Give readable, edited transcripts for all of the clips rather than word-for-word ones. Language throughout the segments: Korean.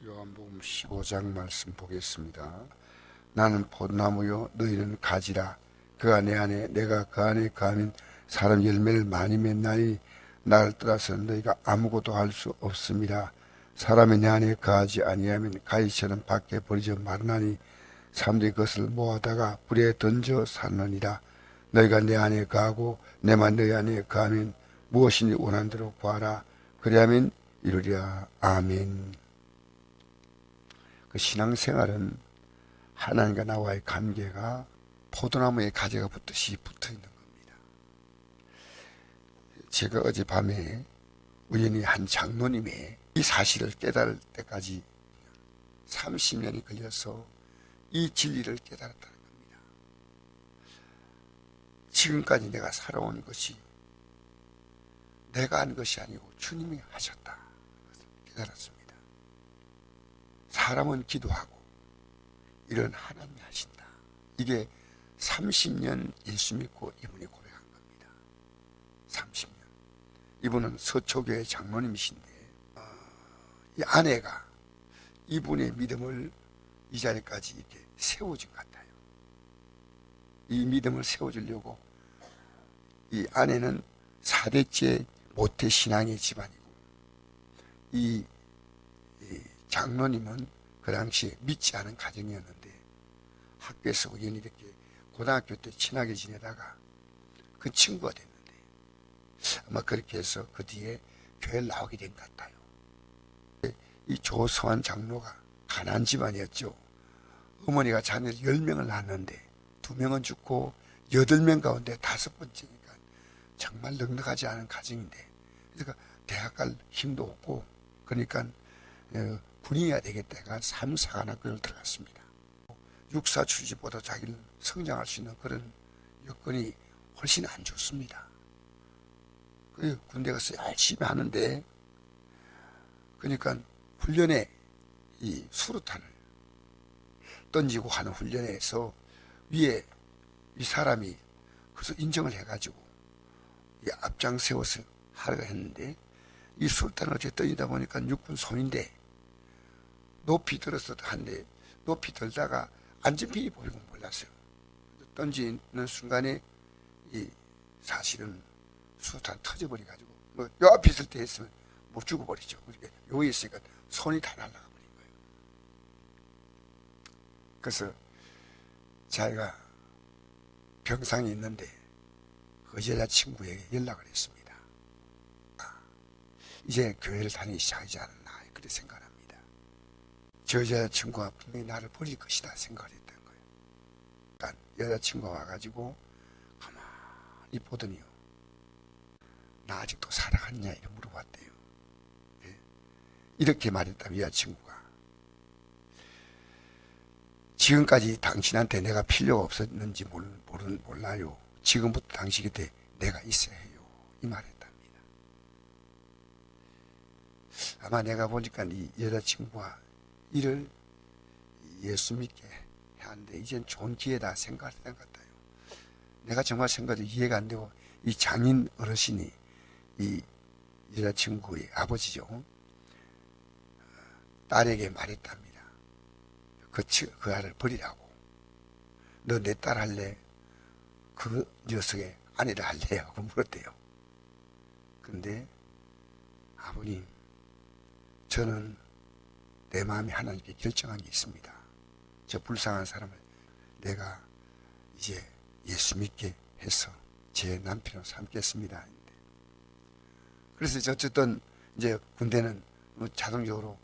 요한복음 15장 말씀 보겠습니다. 나는 포도나무요 너희는 가지라. 그가 내 안에 내가 그 안에 거하면 사람 열매를 많이 맺나니 나를 떠나서는 너희가 아무것도 할 수 없음이라. 사람이 내 안에 거하지 아니하면 가지처럼 밖에 버리져 마르나니 사람들이 그것을 모아다가 불에 던져 샀느니라. 너희가 내 안에 거하고 내만 너희 안에 거하면 무엇이니 원하는 대로 구하라. 그리하면 이루리라. 아멘. 그 신앙생활은 하나님과 나와의 관계가 포도나무에 가지가 붙듯이 붙어 있는 겁니다. 제가 어젯밤에 우연히 한 장로님의 이 사실을 깨달을 때까지 30년이 걸려서 이 진리를 깨달았다는 겁니다. 지금까지 내가 살아온 것이 내가 한 것이 아니고 주님이 하셨다. 깨달았습니다. 사람은 기도하고 이런 하나님이 하신다. 이게 30년 예수 믿고 이분이 고백한 겁니다. 30년. 이분은 서초교회 장로님이신데 이 아내가 이분의 믿음을 이 자리까지 이렇게 세워준 것 같아요. 이 믿음을 세워주려고 이 아내는 4대째 모태신앙의 집안이고 이 장로님은 그 당시에 믿지 않은 가정이었는데 학교에서 우연히 이렇게 고등학교 때 친하게 지내다가 그 친구가 됐는데 아마 그렇게 해서 그 뒤에 교회를 나오게 된 것 같아요. 이 조성환 장로가 가난한 집안이었죠. 어머니가 자녀를 10명을 낳았는데 2명은 죽고 8명 가운데 5번째니까 정말 넉넉하지 않은 가정인데 그러니까 대학 갈 힘도 없고 그러니까 군인이어야 되겠다가 삼사관학교를 들어갔습니다. 육사 출신보다 자기를 성장할 수 있는 그런 여건이 훨씬 안 좋습니다. 그 군대 가서 열심히 하는데 그러니까 훈련에 이 수류탄을 던지고 하는 훈련에서 위에 이 사람이 그래서 인정을 해가지고 이 앞장 세워서 하려고 했는데 이 수류탄을 어떻게 던지다 보니까 육군 손인데 높이 들어서 한데 높이 들다가 안전핀이 보이는 건 몰랐어요. 던지는 순간에 이 사실은 수류탄 터져버려가지고 뭐 요 앞에 있을 때 했으면 못 죽어버리죠. 여기 있으니까 손이 다 날아가 버린 거예요. 그래서 자기가 병상에 있는데 그 여자친구에게 연락을 했습니다. 이제 교회를 다니기 시작하지 않았나 그렇게 생각합니다. 저 여자친구가 분명히 나를 버릴 것이다 생각을 했던 거예요. 그러니까 여자친구가 와가지고 가만히 보더니요. 나 아직도 살아갔냐 이렇게 물어봤대요. 예? 이렇게 말했다면 여자친구가 지금까지 당신한테 내가 필요가 없었는지 몰라요. 지금부터 당신 곁에 내가 있어야 해요. 이 말했답니다. 아마 내가 보니까 이 여자친구가 이를 예수 믿게 하는데 이젠 좋은 기회다 생각했던 것 같아요. 내가 정말 생각도 이해가 안 되고 이 장인 어르신이 이 여자친구의 아버지죠. 딸에게 말했답니다. 그 아를 버리라고. 너 내 딸 할래? 그 녀석의 아내를 할래? 하고 물었대요. 근데 아버님 저는 내 마음이 하나님께 결정한 게 있습니다. 저 불쌍한 사람을 내가 이제 예수 믿게 해서 제 남편으로 삼겠습니다. 그래서 어쨌든 이제 군대는 뭐 자동적으로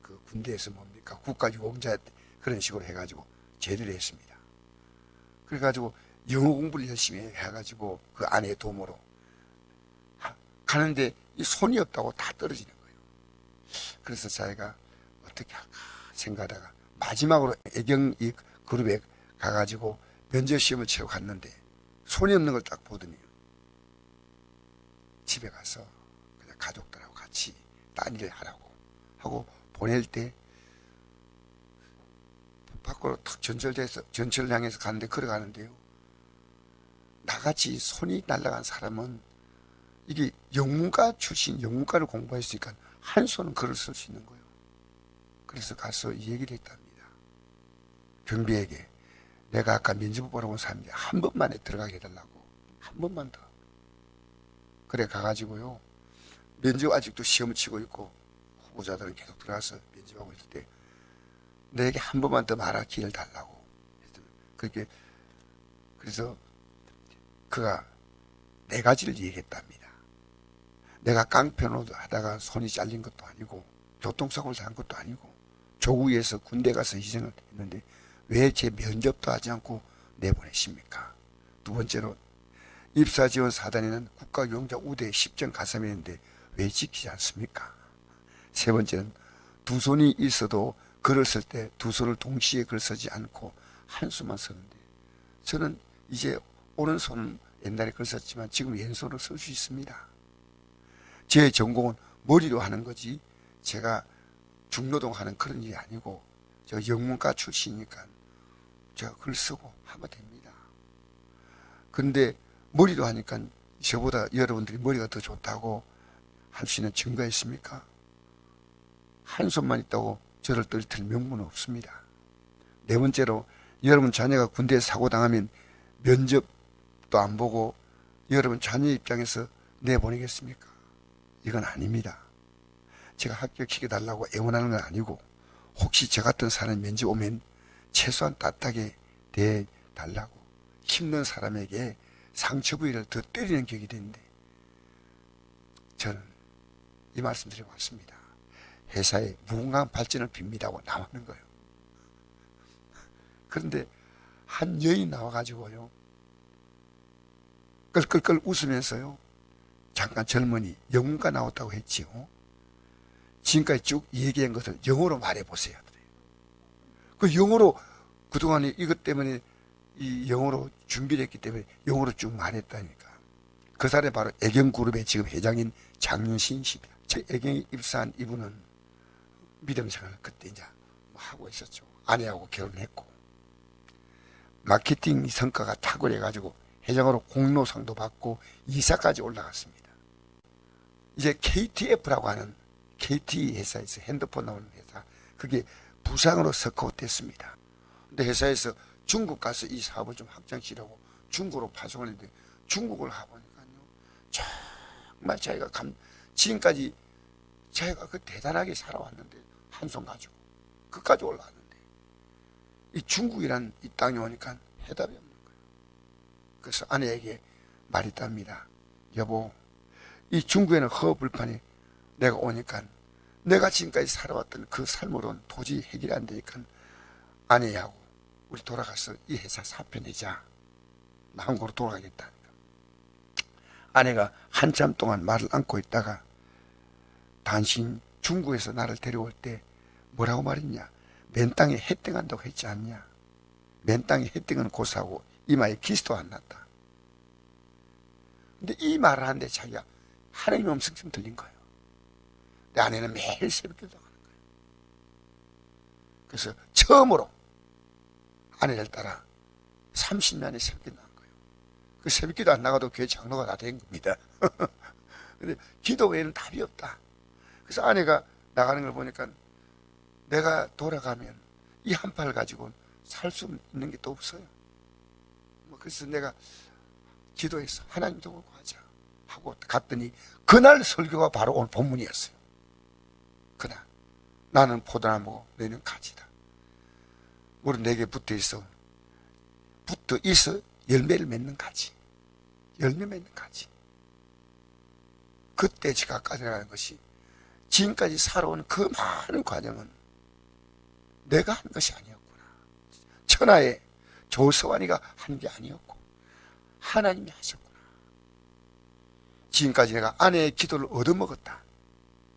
그 군대에서 뭡니까 국가유공자 그런 식으로 해가지고 제대를 했습니다. 그래가지고 영어 공부를 열심히 해가지고 그 아내의 도움으로 가는데 이 손이 없다고 다 떨어지는 거예요. 그래서 자기가 어떻게 할까 생각하다가 마지막으로 애경 이 그룹에 가가지고 면접 시험을 치러 갔는데 손이 없는 걸 딱 보더니 집에 가서 그냥 가족들하고 같이 딴 일을 하라고 하고 보낼 때 밖으로 탁 전철을 향해서 가는데 걸어가는데요. 나같이 손이 날아간 사람은 이게 영문과 출신 영문과를 공부했으니까 한 손은 글을 쓸 수 있는 거예요. 그래서 가서 이 얘기를 했답니다. 경비에게 내가 아까 면접 보러 온 사람인데 한 번만에 들어가게 해달라고. 한 번만 더. 그래 가가지고요. 면접 아직도 시험을 치고 있고 후보자들은 계속 들어가서 면접하고 있을 때 내게 한 번만 더 말할 기회를 달라고. 그렇게 그래서 그가 네 가지를 얘기했답니다. 내가 깡패노도 하다가 손이 잘린 것도 아니고 교통사고를 당한 것도 아니고 조국에서 군대 가서 희생을 했는데 왜 제 면접도 하지 않고 내보내십니까? 두 번째로 입사지원 사단에는 국가용자 우대 10점 가슴했는데 왜 지키지 않습니까? 세 번째는 두 손이 있어도 글을 쓸 때 두 손을 동시에 글 쓰지 않고 한수만 쓰는데 저는 이제 오른손은 옛날에 글 썼지만 지금 왼손으로 쓸 수 있습니다. 제 전공은 머리로 하는 거지 제가 중노동하는 그런 일이 아니고 저 영문과 출신이니까 제가 글 쓰고 하면 됩니다. 근데 머리로 하니까 저보다 여러분들이 머리가 더 좋다고 할 수 있는 증거가 있습니까? 한 손만 있다고 저를 떨어뜨릴 명분은 없습니다. 네 번째로 여러분 자녀가 군대에 사고 당하면 면접도 안 보고 여러분 자녀 입장에서 내보내겠습니까? 이건 아닙니다. 제가 합격시켜달라고 애원하는 건 아니고 혹시 저 같은 사람이 면접 오면 최소한 따뜻하게 대달라고 힘든 사람에게 상처 부위를 더 때리는 격이 되는데 저는 이 말씀 드리고 왔습니다. 회사에 무궁한 발전을 빕니다고 나오는 거예요. 그런데 한 여인 나와가지고요 끌끌끌 웃으면서요 잠깐 젊은이 영문과 나왔다고 했지요. 지금까지 쭉 얘기한 것을 영어로 말해보세요. 그 영어로 그동안에 이것 때문에 이 영어로 준비를 했기 때문에 영어로 쭉 말했다니까. 그 사람이 바로 애경그룹의 지금 회장인 장윤신 씨입니다. 제 애경에 입사한 이분은 믿음생활을 그때 이제 하고 있었죠. 아내하고 결혼했고 마케팅 성과가 탁월해가지고 회장으로 공로상도 받고 이사까지 올라갔습니다. 이제 KTF라고 하는 KT 회사에서 핸드폰 나오는 회사 그게 부상으로 스카웃 됐습니다. 근데 회사에서 중국 가서 이 사업을 좀 확장시키려고 중국으로 파송을 했는데 중국을 가보니까요 정말 자기가 지금까지 자기가 그 대단하게 살아왔는데 한 손 가지고 끝까지 올라왔는데 이 중국이란 이 땅에 오니까 해답이 없는 거예요. 그래서 아내에게 말했답니다. 여보 이 중국에는 허허벌판에 내가 오니까 내가 지금까지 살아왔던 그 삶으로는 도저히 해결이 안 되니까 아내하고 우리 돌아가서 이 회사 사표 내자. 나 한국으로 돌아가겠다니까. 아내가 한참 동안 말을 안고 있다가 당신 중국에서 나를 데려올 때 뭐라고 말했냐. 맨 땅에 해땡한다고 했지 않냐. 맨 땅에 해땡은 고사하고 이마에 기스도 안 났다. 근데 이 말을 하는데 자기가 하나님 음성처럼 들린 거예요. 내 아내는 매일 새벽기도 하는 거예요. 그래서 처음으로 아내를 따라 30년의 새벽기도 한 거예요. 그 새벽기도 안 나가도 교회 장로가 다 된 겁니다. 근데 기도 외에는 답이 없다. 그래서 아내가 나가는 걸 보니까 내가 돌아가면 이 한 팔 가지고 살 수 있는 게 또 없어요. 그래서 내가 기도해서 하나님 도움을 구하자 하고 갔더니 그날 설교가 바로 오늘 본문이었어요. 그날 나는 포도나무고 너희는 가지다. 우리 내게 붙어 있어 열매를 맺는 가지. 열매 맺는 가지. 그때 제가 까져나가는 것이 지금까지 살아온 그 많은 과정은 내가 한 것이 아니었구나. 천하의 조서환이가 한 게 아니었고 하나님이 하셨구나. 지금까지 내가 아내의 기도를 얻어먹었다.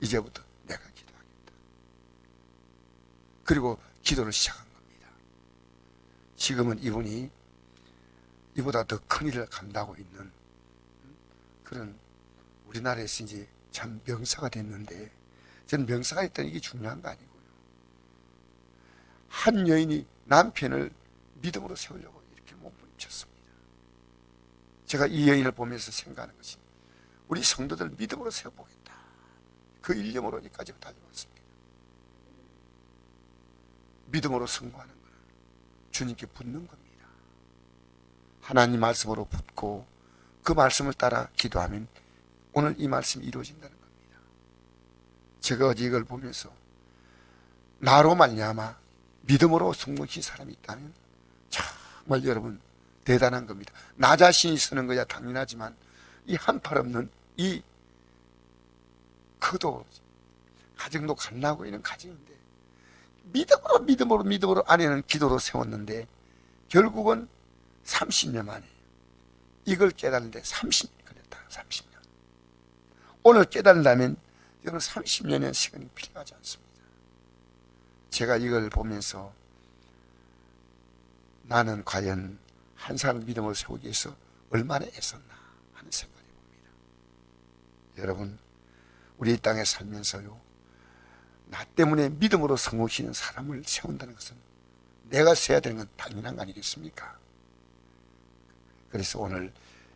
이제부터 내가 기도하겠다. 그리고 기도를 시작한 겁니다. 지금은 이분이 이보다 더 큰 일을 감당하고 있는 그런 우리나라에서 이제 참 명사가 됐는데 저는 명사가 됐다는 이게 중요한 거 아니고요. 한 여인이 남편을 믿음으로 세우려고 이렇게 몸부림쳤습니다. 제가 이 여인을 보면서 생각하는 것이 우리 성도들 믿음으로 세워보겠다. 그 일념으로 여기까지 달려왔습니다. 믿음으로 성공하는 것은 주님께 붙는 겁니다. 하나님 말씀으로 붙고 그 말씀을 따라 기도하면 오늘 이 말씀이 이루어진다는 겁니다. 제가 어제 이걸 보면서 나로 말미암아 믿음으로 성공신 사람이 있다면 정말 여러분 대단한 겁니다. 나 자신이 쓰는 거야 당연하지만 이 한팔 없는 이 그도 가정도 갓나고 있는 가정인데 믿음으로 아내는 기도로 세웠는데 결국은 30년 만에 이걸 깨달는데 30년이 걸렸다. 30년. 오늘 깨달으려면 저는 30년의 시간이 필요하지 않습니다. 제가 이걸 보면서 나는 과연 한 사람을 믿음으로 세우기 위해서 얼마나 애썼나 하는 생각이 봅니다. 여러분, 우리 이 땅에 살면서요, 나 때문에 믿음으로 성공시키는 사람을 세운다는 것은 내가 세워야 되는 건 당연한 거 아니겠습니까? 그래서 오늘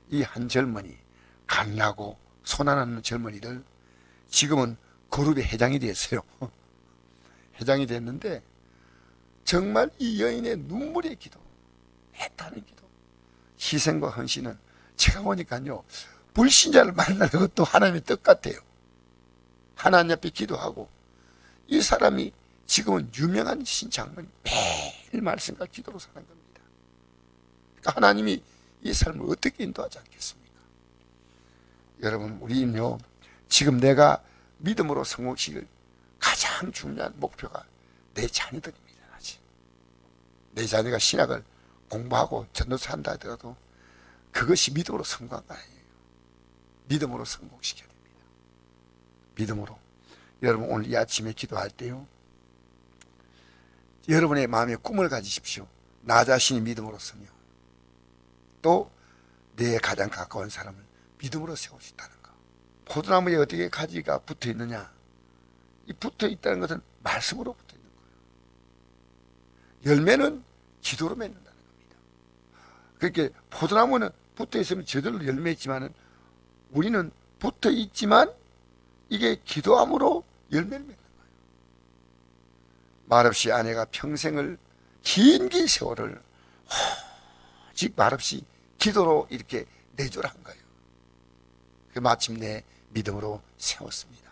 이 한 젊은이, 갓나고 손안하는 젊은이들, 지금은 그룹의 회장이 됐어요. 회장이 됐는데 정말 이 여인의 눈물의 기도, 애타는 기도, 희생과 헌신은 제가 보니까요, 불신자를 만나는 것도 하나님의 뜻 같아요. 하나님 앞에 기도하고 이 사람이 지금은 유명한 신장로님, 매일 말씀과 기도로 사는 겁니다. 그러니까 하나님이 이 삶을 어떻게 인도하지 않겠습니까? 여러분, 우리는요, 지금 내가 믿음으로 성공시킬 가장 중요한 목표가 내 자녀들입니다. 아직 내 자녀가 신학을 공부하고 전도사 한다 하더라도 그것이 믿음으로 성공한 거 아니에요. 믿음으로 성공시켜야 됩니다. 믿음으로. 여러분, 오늘 이 아침에 기도할 때요, 여러분의 마음에 꿈을 가지십시오. 나 자신이 믿음으로 서며 또 내 가장 가까운 사람을 믿음으로 세울 수 있다는 거. 포도나무에 어떻게 가지가 붙어 있느냐? 이 붙어 있다는 것은 말씀으로 붙어 있는 거예요. 열매는 기도로 맺는다는 겁니다. 그렇게 포도나무는 붙어 있으면 저절로 열매 있지만은 우리는 붙어 있지만 이게 기도함으로 열매를 맺는 거예요. 말없이 아내가 평생을 긴 세월을 오직 말없이 기도로 이렇게 내조한 거예요. 그 마침내 믿음으로 세웠습니다.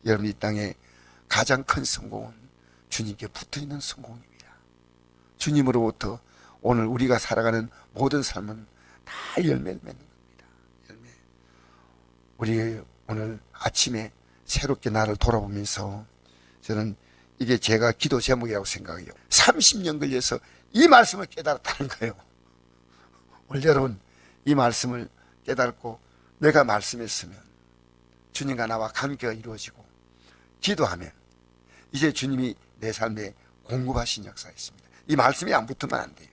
여러분, 이 땅에 가장 큰 성공은 주님께 붙어있는 성공입니다. 주님으로부터 오늘 우리가 살아가는 모든 삶은 다 열매를 맺는 겁니다. 열매. 우리 오늘 아침에 새롭게 나를 돌아보면서 저는 이게 제가 기도 제목이라고 생각해요. 30년 걸려서 이 말씀을 깨달았다는 거예요. 오늘 여러분, 이 말씀을 깨달고 내가 말씀했으면 주님과 나와 관계가 이루어지고 기도하면 이제 주님이 내 삶에 공급하신 역사가 있습니다. 이 말씀이 안 붙으면 안 돼요.